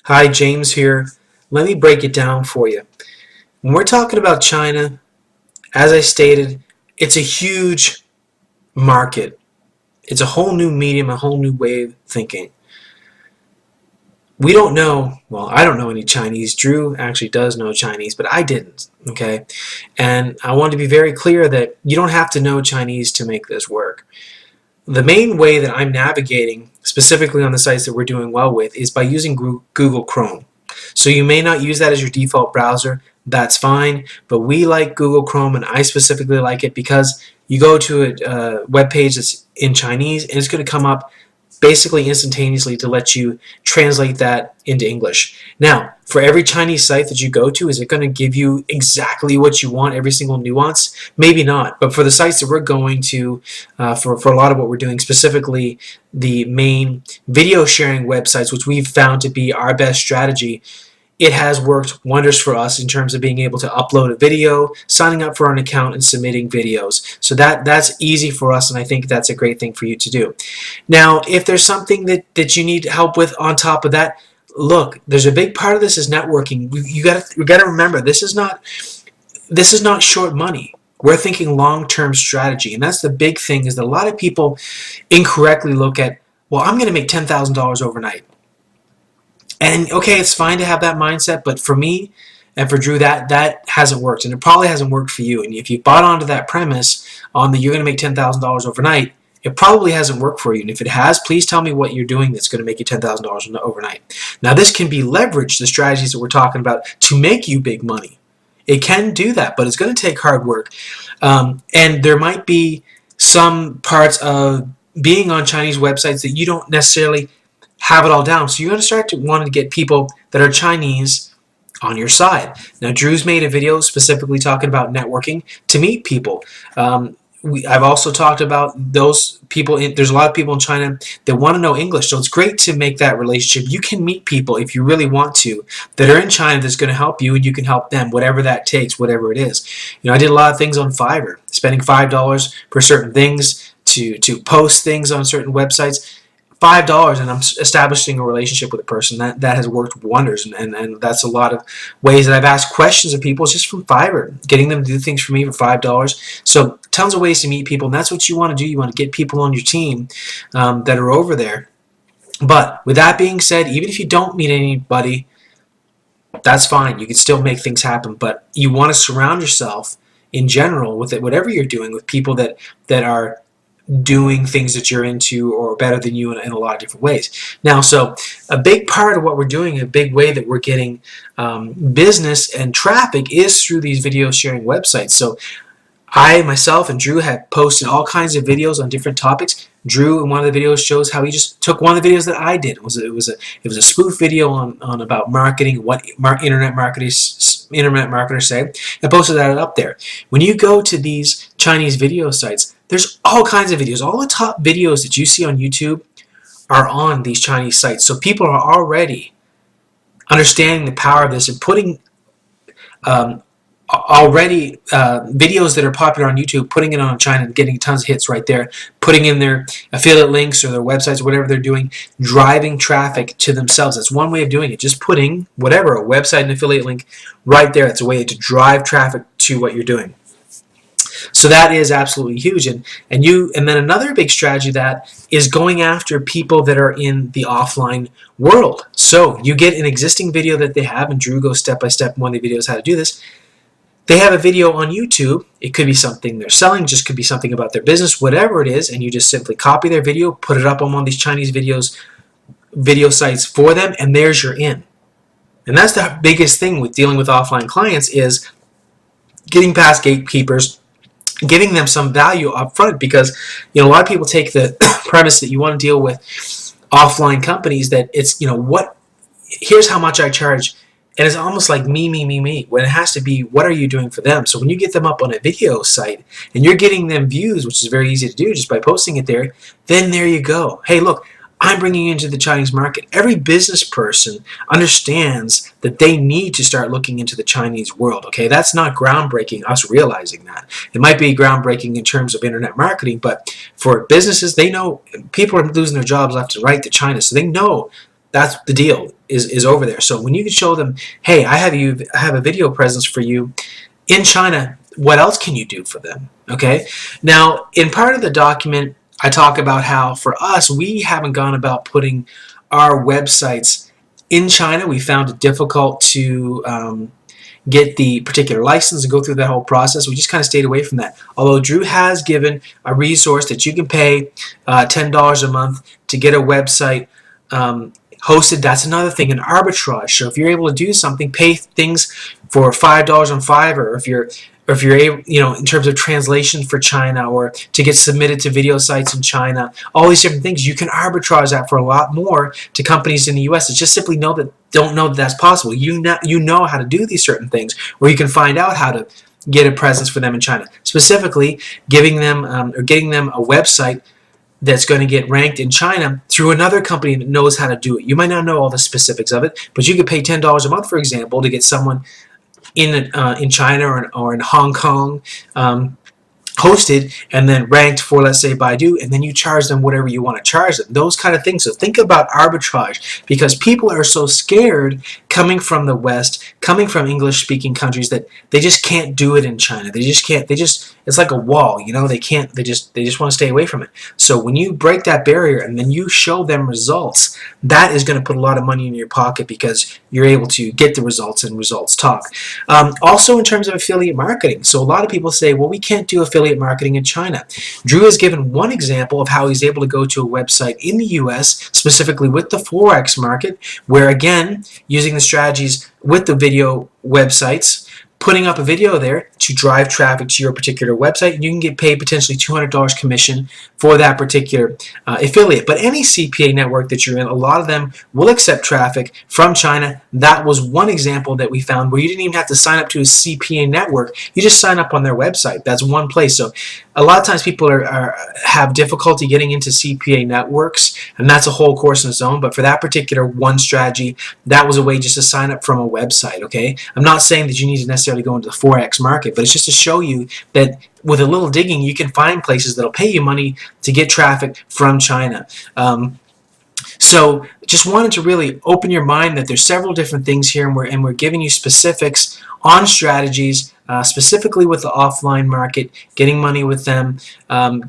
Hi, James here. Let me break it down for you. When we're talking about China, as I stated, it's a huge market. It's a whole new medium, a whole new way of thinking. We don't know, well, I don't know any Chinese. Drew actually does know Chinese, but I didn't, okay? And I want to be very clear that you don't have to know Chinese to make this work. The main way that I'm navigating, specifically on the sites that we're doing well with, is by using Google Chrome. So you may not use that as your default browser. That's fine, but we like Google Chrome, and I specifically like it because you go to a web page that's in Chinese, and it's going to come up basically instantaneously to let you translate that into English. Now, for every Chinese site that you go to, is it going to give you exactly what you want, every single nuance? Maybe not, but for the sites that we're going to, for a lot of what we're doing, specifically the main video sharing websites, which we've found to be our best strategy, it has worked wonders for us in terms of being able to upload a video, signing up for an account, and submitting videos. So that's easy for us, and I think that's a great thing for you to do. Now, if there's something that you need help with on top of that, look, there's a big part of this is networking. You got to remember, this is not short money. We're thinking long-term strategy, and that's the big thing, is that a lot of people incorrectly look at, well, I'm going to make $10,000 overnight. And okay, it's fine to have that mindset, but for me and for Drew, that hasn't worked, and it probably hasn't worked for you. And if you bought onto that premise on that you're going to make $10,000 overnight, it probably hasn't worked for you. And if it has, please tell me what you're doing that's going to make you $10,000 overnight. Now, this can be leveraged, the strategies that we're talking about, to make you big money. It can do that, but it's going to take hard work. And there might be some parts of being on Chinese websites that you don't necessarily have it all down. So you're going to start to want to get people that are Chinese on your side. Now, Drew's made a video specifically talking about networking to meet people. I've also talked about those people. There's a lot of people in China that want to know English, so it's great to make that relationship. You can meet people, if you really want to, that are in China that's going to help you, and you can help them, whatever that takes, whatever it is. You know, I did a lot of things on Fiverr, spending $5 for certain things to post things on certain websites. $5, and I'm establishing a relationship with a person. That has worked wonders, and that's a lot of ways that I've asked questions of people just from Fiverr, getting them to do things for me for $5. So tons of ways to meet people, and that's what you want to do. You want to get people on your team that are over there. But with that being said, even if you don't meet anybody, that's fine. You can still make things happen, but you want to surround yourself in general with it, whatever you're doing, with people that are doing things that you're into or better than you in a lot of different ways. Now, so a big part of what we're doing, a big way that we're getting business and traffic, is through these video sharing websites. So I, myself, and Drew have posted all kinds of videos on different topics. Drew, in one of the videos, shows how he just took one of the videos that I did. It was a spoof video on about marketing, what internet marketers say, and posted that up there. When you go to these Chinese video sites, there's all kinds of videos. All the top videos that you see on YouTube are on these Chinese sites. So people are already understanding the power of this and putting videos that are popular on YouTube, putting it on China and getting tons of hits right there, putting in their affiliate links or their websites or whatever they're doing, driving traffic to themselves. That's one way of doing it. Just putting whatever, a website and affiliate link right there. It's a way to drive traffic to what you're doing. So that is absolutely huge. And then another big strategy that is going after people that are in the offline world. So you get an existing video that they have, and Drew goes step by step in one of the videos how to do this. They have a video on YouTube. It could be something they're selling, just could be something about their business, whatever it is, and you just simply copy their video, put it up on one of these Chinese video sites for them, and there's your in. And that's the biggest thing with dealing with offline clients, is getting past gatekeepers, giving them some value up front, because a lot of people take the premise that you want to deal with offline companies, that it's, here's how much I charge, and it's almost like me, when it has to be, what are you doing for them? So when you get them up on a video site and you're getting them views, which is very easy to do just by posting it there, then there you go. Hey, look, I'm bringing you into the Chinese market. Every business person understands that they need to start looking into the Chinese world, okay? That's not groundbreaking, us realizing that. It might be groundbreaking in terms of internet marketing, but for businesses, they know people are losing their jobs left and right to China, so they know that's the deal. is over there. So when you can show them, hey, I have a video presence for you in China, what else can you do for them? Okay. Now, in part of the document, I talk about how for us, we haven't gone about putting our websites in China. We found it difficult to get the particular license and go through that whole process. We just kind of stayed away from that. Although Drew has given a resource that you can pay $10 a month to get a website hosted. That's another thing, an arbitrage. So if you're able to do something, pay things for $5 on Fiverr, or if you're able, in terms of translation for China, or to get submitted to video sites in China, all these different things, you can arbitrage that for a lot more to companies in the U.S. It's just simply don't know that that's possible. You know how to do these certain things, or you can find out how to get a presence for them in China. Specifically, giving them or getting them a website that's going to get ranked in China through another company that knows how to do it. You might not know all the specifics of it, but you could pay $10 a month, for example, to get someone in China or in Hong Kong hosted and then ranked for, let's say, Baidu, and then you charge them whatever you want to charge them. Those kind of things. So think about arbitrage, because people are so scared coming from the West, coming from English-speaking countries, that they just can't do it in China. They just can't. It's like a wall, they can't. They just want to stay away from it. So when you break that barrier and then you show them results, that is going to put a lot of money in your pocket, because you're able to get the results, and results talk. Also, in terms of affiliate marketing, so a lot of people say, well, we can't do affiliate marketing in China. Drew has given one example of how he's able to go to a website in the US, specifically with the Forex market, where again, using the strategies with the video websites, putting up a video there to drive traffic to your particular website, you can get paid potentially $200 commission for that particular affiliate. But any CPA network that you're in, a lot of them will accept traffic from China. That was one example that we found where you didn't even have to sign up to a CPA network. You just sign up on their website. That's one place. So a lot of times people have difficulty getting into CPA networks, and that's a whole course in its own. But for that particular one strategy, that was a way just to sign up from a website. Okay, I'm not saying that you need to necessarily go into the Forex market, but it's just to show you that with a little digging, you can find places that'll pay you money to get traffic from China. So just wanted to really open your mind that there's several different things here, and we're giving you specifics on strategies, specifically with the offline market, getting money with them,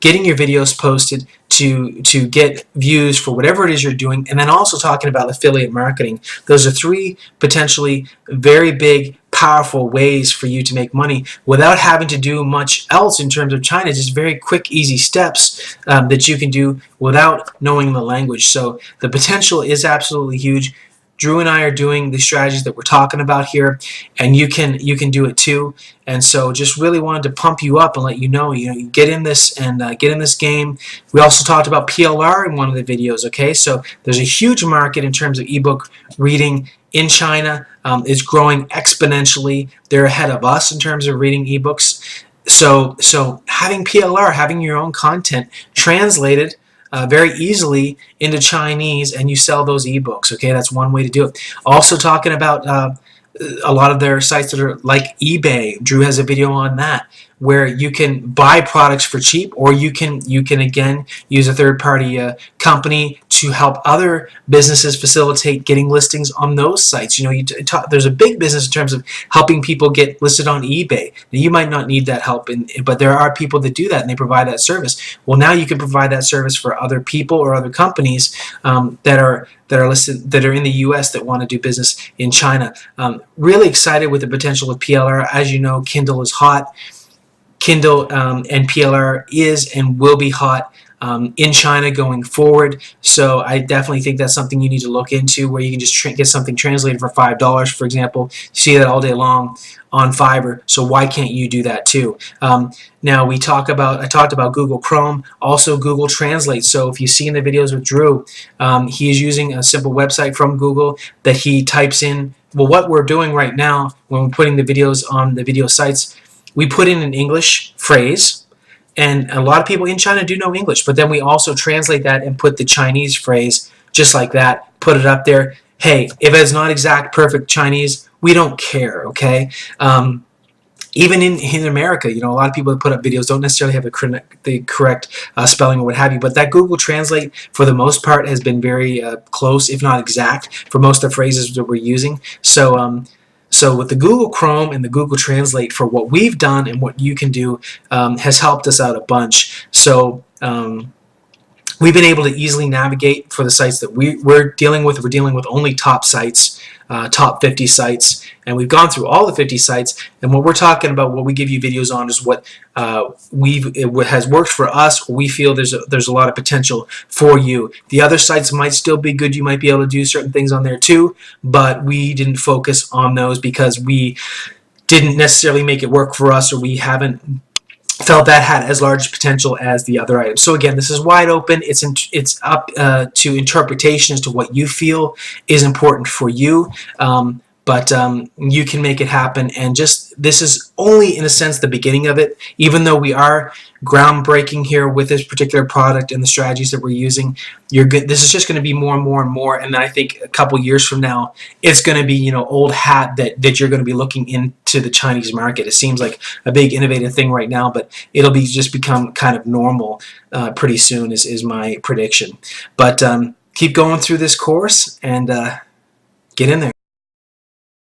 getting your videos posted to get views for whatever it is you're doing, and then also talking about affiliate marketing. Those are three potentially very big, powerful ways for you to make money without having to do much else in terms of China. Just very quick, easy steps that you can do without knowing the language. So the potential is absolutely huge. Drew and I are doing the strategies that we're talking about here, and you can do it too. And so just really wanted to pump you up and let you know, you get in this and get in this game. We also talked about PLR in one of the videos. Okay, so there's a huge market in terms of ebook reading in China. It's growing exponentially. They're ahead of us in terms of reading ebooks. So having PLR, having your own content translated very easily into Chinese, and you sell those ebooks. Okay, that's one way to do it. Also talking about a lot of their sites that are like eBay. Drew has a video on that, where you can buy products for cheap, or you can again use a third-party company to help other businesses facilitate getting listings on those sites. There's a big business in terms of helping people get listed on eBay. Now, you might not need that help, but there are people that do that, and they provide that service. Well, now you can provide that service for other people or other companies that are listed, that are in the U.S. that want to do business in China. Really excited with the potential of PLR. As you know, Kindle is hot. Kindle and PLR is and will be hot in China going forward. So I definitely think that's something you need to look into, where you can just get something translated for $5, for example. You see that all day long on Fiverr. So why can't you do that too? Now I talked about Google Chrome, also Google Translate. So if you see in the videos with Drew, he is using a simple website from Google that he types in. Well, what we're doing right now when we're putting the videos on the video sites, we put in an English phrase, and a lot of people in China do know English, but then we also translate that and put the Chinese phrase just like that, put it up there. Hey, if it's not exact perfect Chinese, we don't care, okay? even in America, a lot of people that put up videos don't necessarily have the correct spelling or what have you, but that Google Translate, for the most part, has been very close, if not exact, for most of the phrases that we're using. So with the Google Chrome and the Google Translate, for what we've done and what you can do, has helped us out a bunch. So we've been able to easily navigate for the sites that we're dealing with. We're dealing with only top sites, top 50 sites, and we've gone through all the 50 sites. And what we're talking about, what we give you videos on, is what has worked for us. We feel there's a lot of potential for you. The other sites might still be good. You might be able to do certain things on there too, but we didn't focus on those because we didn't necessarily make it work for us, or we haven't felt that had as large potential as the other items. So again, this is wide open. It's up to interpretation as to what you feel is important for you. But you can make it happen, and this is only, in a sense, the beginning of it. Even though we are groundbreaking here with this particular product and the strategies that we're using, this is just going to be more and more and more, and I think a couple years from now, it's going to be old hat that you're going to be looking into the Chinese market. It seems like a big innovative thing right now, but it'll just become kind of normal pretty soon, is my prediction. But keep going through this course and get in there.